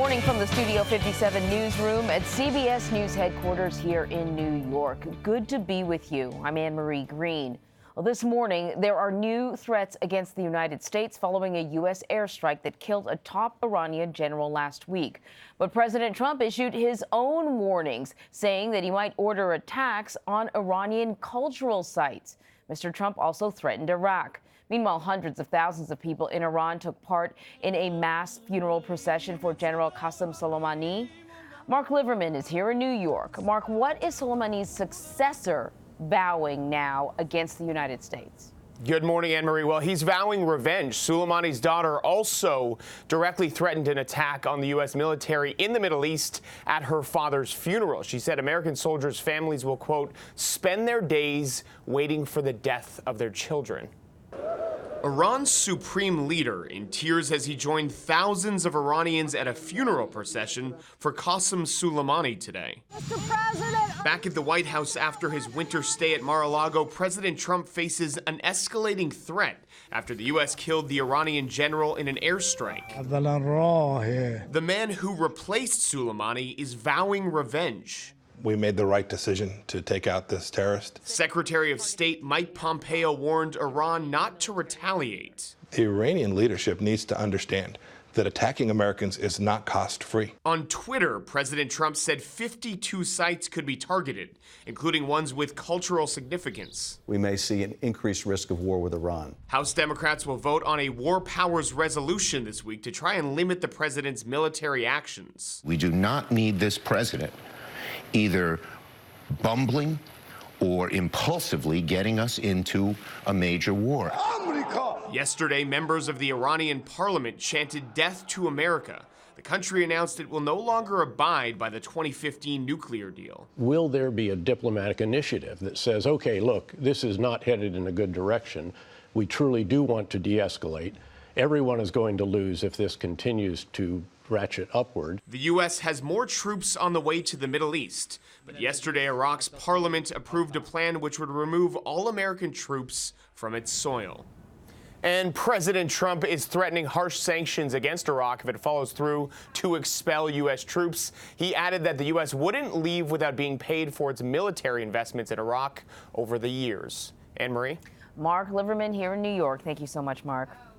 morning from the Studio 57 newsroom at CBS News headquarters here in New York. Good to be with you. I'm Anne-Marie Green. Well, this morning, there are new threats against the United States following a U.S. airstrike that killed a top Iranian general last week. But President Trump issued his own warnings, saying that he might order attacks on Iranian cultural sites. Mr. Trump also threatened Iraq. Meanwhile, hundreds of thousands of people in Iran took part in a mass funeral procession for General Qasem Soleimani. Marc Liverman is here in New York. Marc, what is Soleimani's successor vowing now against the United States? Good morning, Anne-Marie. Well, he's vowing revenge. Soleimani's daughter also directly threatened an attack on the U.S. military in the Middle East at her father's funeral. She said American soldiers' families will, quote, spend their days waiting for the death of their children. Iran's supreme leader in tears as he joined thousands of Iranians at a funeral procession for Qasem Soleimani today. Mr. President! Back at the White House after his winter stay at Mar-a-Lago, President Trump faces an escalating threat after the U.S. killed the Iranian general in an airstrike. The man who replaced Soleimani is vowing revenge. We made the right decision to take out this terrorist. Secretary of State Mike Pompeo warned Iran not to retaliate. The Iranian leadership needs to understand that attacking Americans is not cost-free. On Twitter, President Trump said 52 sites could be targeted, including ones with cultural significance. We may see an increased risk of war with Iran. House Democrats will vote on a war powers resolution this week to try and limit the president's military actions. We do not need this president either bumbling or impulsively getting us into a major war. Yesterday, members of the Iranian parliament chanted death to America. The country announced it will no longer abide by the 2015 nuclear deal. Will there be a diplomatic initiative that says, okay, look, this is not headed in a good direction. We truly do want to de-escalate. Everyone is going to lose if this continues to ratchet upward. The U.S. has more troops on the way to the Middle East, but yesterday Iraq's parliament approved a plan which would remove all American troops from its soil. And President Trump is threatening harsh sanctions against Iraq if it follows through to expel U.S. troops. He added that the U.S. wouldn't leave without being paid for its military investments in Iraq over the years. Anne-Marie? Marc Liverman here in New York. Thank you so much, Marc.